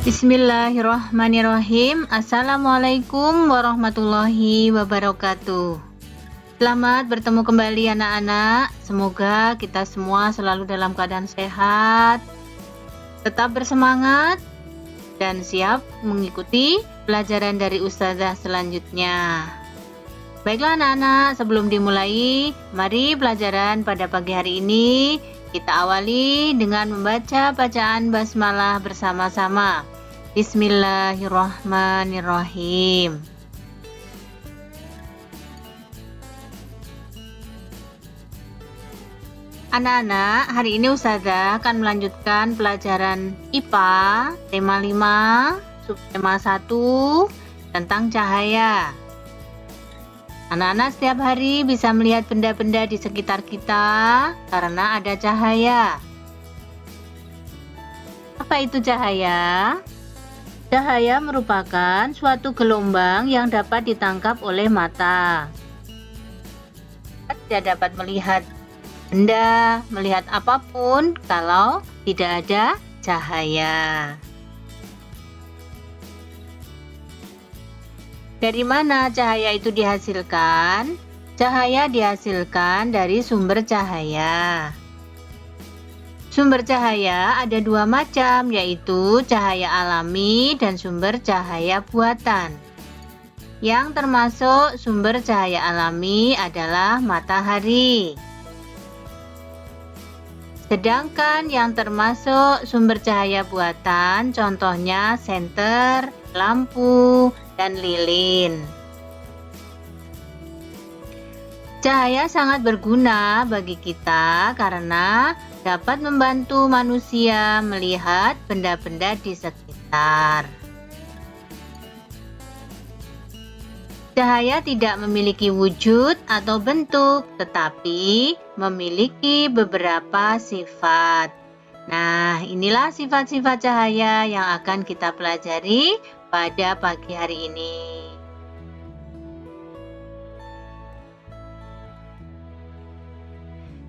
Bismillahirrahmanirrahim. Assalamualaikum warahmatullahi wabarakatuh. Selamat bertemu kembali anak-anak. Semoga kita semua selalu dalam keadaan sehat, tetap bersemangat, dan siap mengikuti pelajaran dari Ustazah selanjutnya. Baiklah anak-anak, sebelum dimulai, mari pelajaran pada pagi hari ini kita awali dengan membaca bacaan basmalah bersama-sama. Bismillahirrahmanirrahim. Anak-anak, hari ini Ustazah akan melanjutkan pelajaran IPA tema 5, subtema 1 tentang cahaya. Anak-anak setiap hari bisa melihat benda-benda di sekitar kita karena ada cahaya. Apa itu cahaya? Cahaya merupakan suatu gelombang yang dapat ditangkap oleh mata. Kita tidak dapat melihat benda, melihat apapun kalau tidak ada cahaya. Dari mana cahaya itu dihasilkan? Cahaya dihasilkan dari sumber cahaya. Sumber cahaya ada dua macam, yaitu cahaya alami dan sumber cahaya buatan. Yang termasuk sumber cahaya alami adalah matahari. Sedangkan yang termasuk sumber cahaya buatan, contohnya senter, lampu, dan lilin. Cahaya sangat berguna bagi kita karena dapat membantu manusia melihat benda-benda di sekitar. Cahaya tidak memiliki wujud atau bentuk, tetapi memiliki beberapa sifat. Nah, inilah sifat-sifat cahaya yang akan kita pelajari pada pagi hari ini.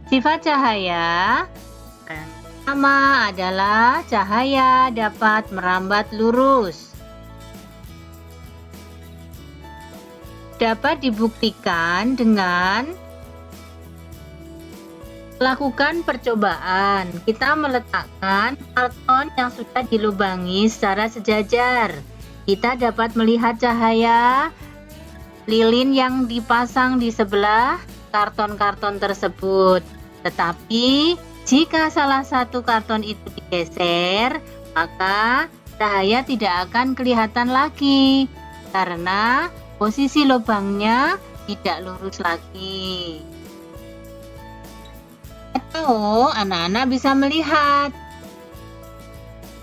Sifat cahaya yang pertama adalah cahaya dapat merambat lurus. Dapat dibuktikan dengan melakukan percobaan. Kita meletakkan karton yang sudah dilubangi secara sejajar. Kita dapat melihat cahaya lilin yang dipasang di sebelah karton-karton tersebut. Tetapi jika salah satu karton itu digeser, maka cahaya tidak akan kelihatan lagi karena posisi lubangnya tidak lurus lagi. Atau anak-anak bisa melihat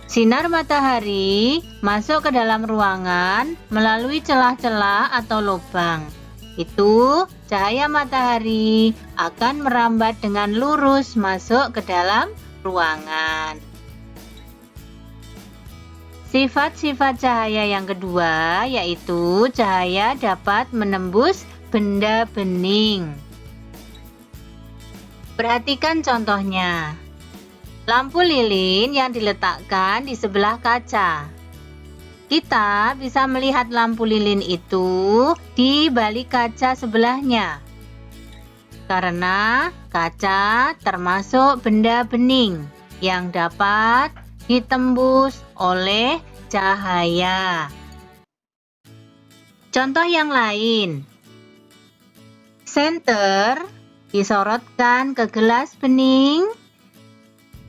sinar matahari masuk ke dalam ruangan melalui celah-celah atau lubang. Itu cahaya matahari akan merambat dengan lurus masuk ke dalam ruangan. Sifat-sifat cahaya yang kedua yaitu cahaya dapat menembus benda bening. Perhatikan contohnya. Lampu lilin yang diletakkan di sebelah kaca. Kita bisa melihat lampu lilin itu di balik kaca sebelahnya. Karena kaca termasuk benda bening yang dapat ditembus oleh cahaya. Contoh yang lain. Senter disorotkan ke gelas bening.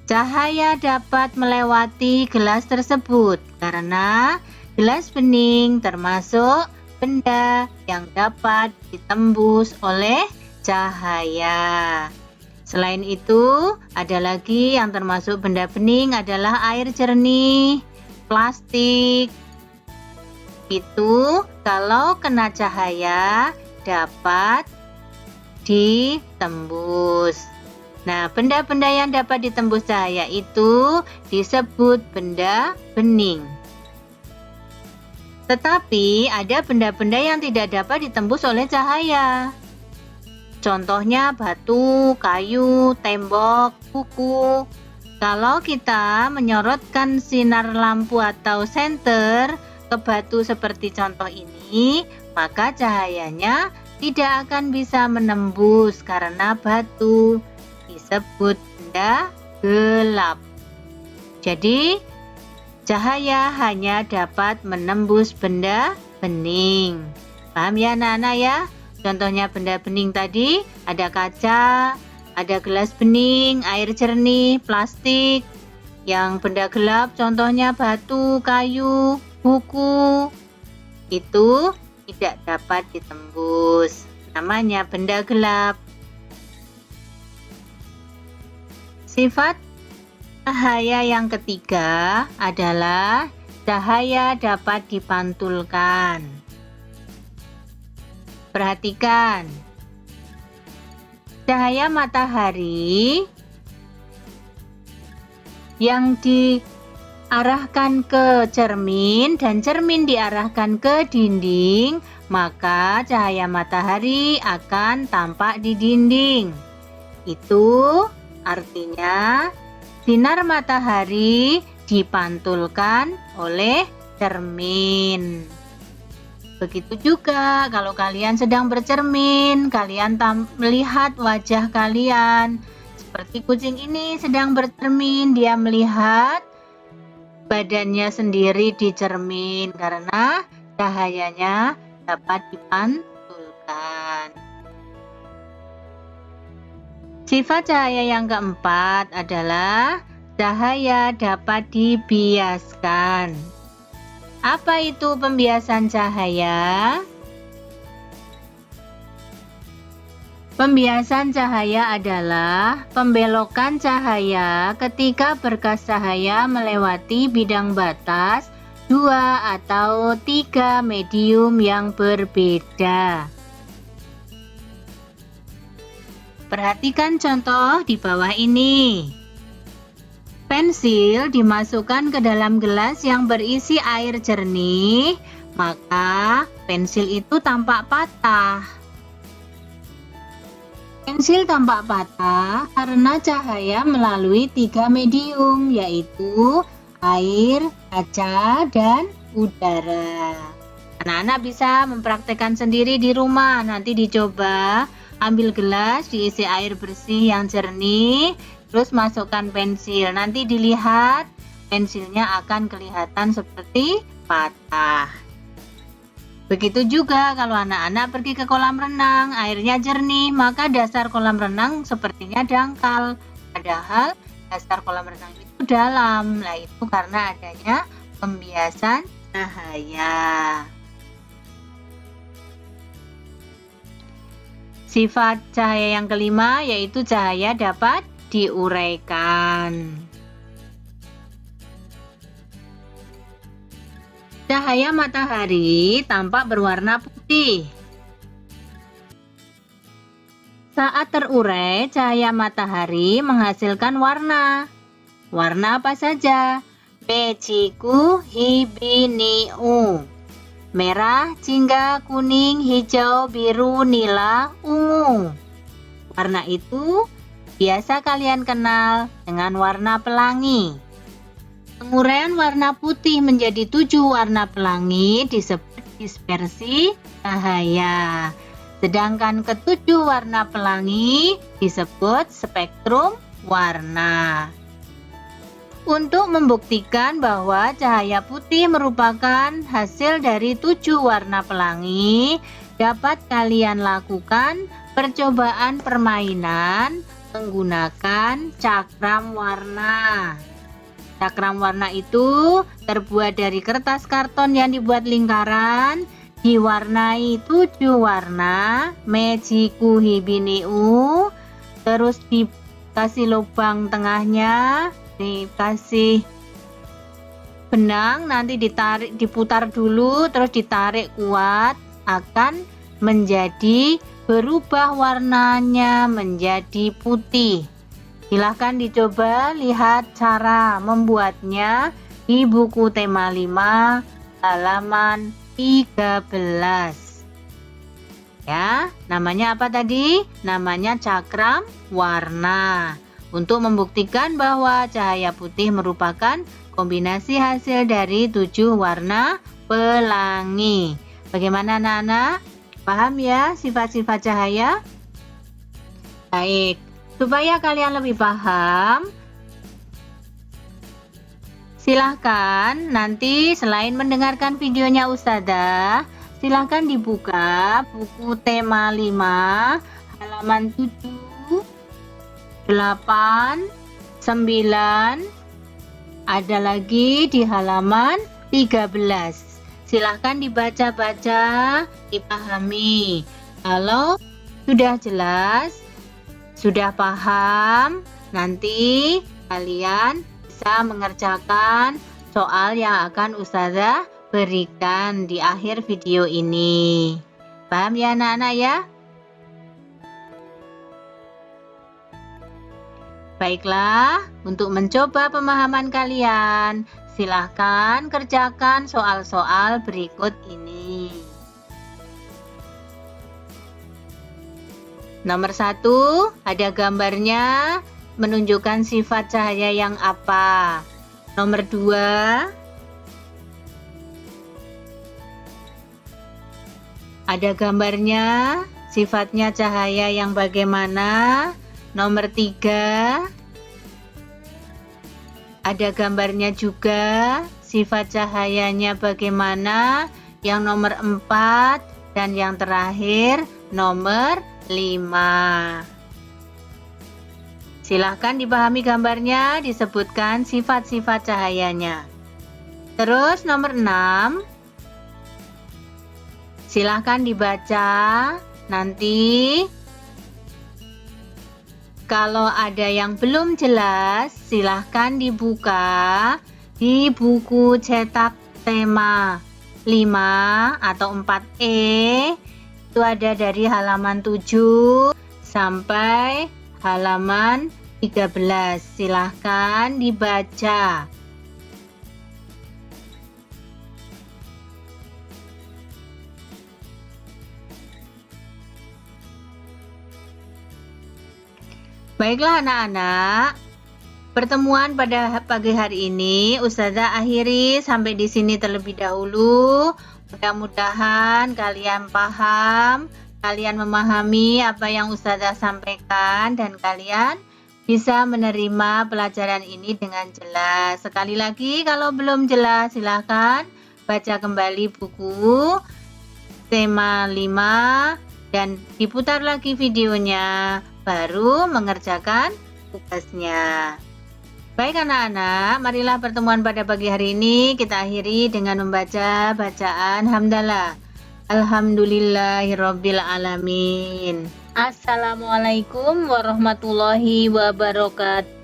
Cahaya dapat melewati gelas tersebut karena gelas bening termasuk benda yang dapat ditembus oleh cahaya. Selain itu, ada lagi yang termasuk benda bening adalah air jernih, plastik. Itu kalau kena cahaya dapat ditembus. Nah, benda-benda yang dapat ditembus cahaya itu disebut benda bening. Tetapi ada benda-benda yang tidak dapat ditembus oleh cahaya. Contohnya batu, kayu, tembok, buku, Kalau kita menyorotkan sinar lampu atau senter ke batu seperti contoh ini, maka cahayanya tidak akan bisa menembus karena batu disebut benda gelap. Jadi, cahaya hanya dapat menembus benda bening. Paham ya anak-anak ya? Contohnya benda bening tadi ada kaca, ada gelas bening, air jernih, plastik. Yang benda gelap contohnya batu, kayu, buku. Itu tidak dapat ditembus. Namanya benda gelap. Sifat cahaya yang ketiga adalah cahaya dapat dipantulkan. Perhatikan. Cahaya matahari yang diarahkan ke cermin dan cermin diarahkan ke dinding, maka cahaya matahari akan tampak di dinding. Itu artinya sinar matahari dipantulkan oleh cermin. Begitu juga kalau kalian sedang bercermin, kalian melihat wajah kalian. Seperti kucing ini sedang bercermin, dia melihat badannya sendiri di cermin karena cahayanya dapat dipantulkan. Sifat cahaya yang keempat adalah cahaya dapat dibiaskan. Apa itu pembiasan cahaya? Pembiasan cahaya adalah pembelokan cahaya ketika berkas cahaya melewati bidang batas 2 atau 3 medium yang berbeda. Perhatikan contoh di bawah ini. Pensil dimasukkan ke dalam gelas yang berisi air jernih, maka pensil itu tampak patah. Pensil tampak patah karena cahaya melalui 3 medium, yaitu air, kaca, dan udara. Anak-anak bisa mempraktekkan sendiri di rumah. Nanti dicoba, ambil gelas diisi air bersih yang jernih, terus masukkan pensil. Nanti dilihat pensilnya akan kelihatan seperti patah. Begitu juga kalau anak-anak pergi ke kolam renang, airnya jernih, maka dasar kolam renang sepertinya dangkal. Padahal dasar kolam renang itu dalam. Nah, itu karena adanya pembiasan cahaya. Sifat cahaya yang kelima yaitu cahaya dapat diuraikan. Cahaya matahari tampak berwarna putih. Saat terurai, cahaya matahari menghasilkan warna. Warna apa saja? Bejiku hibiniu. Merah, jingga, kuning, hijau, biru, nila, ungu. Warna itu biasa kalian kenal dengan warna pelangi. Penguraian warna putih menjadi 7 warna pelangi disebut dispersi cahaya. Sedangkan ketujuh warna pelangi disebut spektrum warna. Untuk membuktikan bahwa cahaya putih merupakan hasil dari 7 warna pelangi, dapat kalian lakukan percobaan permainan menggunakan cakram warna. Cakram warna itu terbuat dari kertas karton yang dibuat lingkaran, diwarnai 7 warna, mejiku hibiniu, terus dikasih lubang tengahnya, dikasih benang, nanti diputar dulu, terus ditarik kuat, akan menjadi berubah warnanya menjadi putih. Silahkan dicoba lihat cara membuatnya di buku tema 5 halaman 13. Ya, namanya apa tadi? Namanya cakram warna. untuk membuktikan bahwa cahaya putih merupakan kombinasi hasil dari 7 warna pelangi. Bagaimana anak-anak? Paham ya sifat-sifat cahaya? Baik, supaya kalian lebih paham, silahkan nanti selain mendengarkan videonya Ustazah, silahkan dibuka buku tema 5 halaman 7, 8, 9, ada lagi di halaman 13. Silahkan dibaca-baca, dipahami. Kalau sudah jelas, sudah paham, nanti kalian bisa mengerjakan soal yang akan Ustazah berikan di akhir video ini. Paham ya anak-anak ya? Baiklah, untuk mencoba pemahaman kalian, silahkan kerjakan soal-soal berikut ini. Nomor 1, ada gambarnya menunjukkan sifat cahaya yang apa. Nomor 2, ada gambarnya sifatnya cahaya yang bagaimana. Nomor 3, ada gambarnya juga sifat cahayanya bagaimana. Yang nomor 4 dan yang terakhir nomor 5. Silahkan dipahami gambarnya, disebutkan sifat-sifat cahayanya. Terus nomor 6, silahkan dibaca. Nanti kalau ada yang belum jelas, silahkan dibuka di buku cetak tema 5 atau 4E. Itu ada dari halaman 7 sampai halaman 13. Silahkan dibaca. Baiklah anak-anak, pertemuan pada pagi hari ini Ustazah akhiri sampai di sini terlebih dahulu. Mudah-mudahan kalian paham, kalian memahami apa yang Ustazah sampaikan dan kalian bisa menerima pelajaran ini dengan jelas. Sekali lagi kalau belum jelas silahkan baca kembali buku tema 5 dan diputar lagi videonya, baru mengerjakan tugasnya. Baik anak-anak, marilah pertemuan pada pagi hari ini kita akhiri dengan membaca bacaan hamdalah. Alhamdulillahirabbil alamin. Assalamualaikum warahmatullahi wabarakatuh.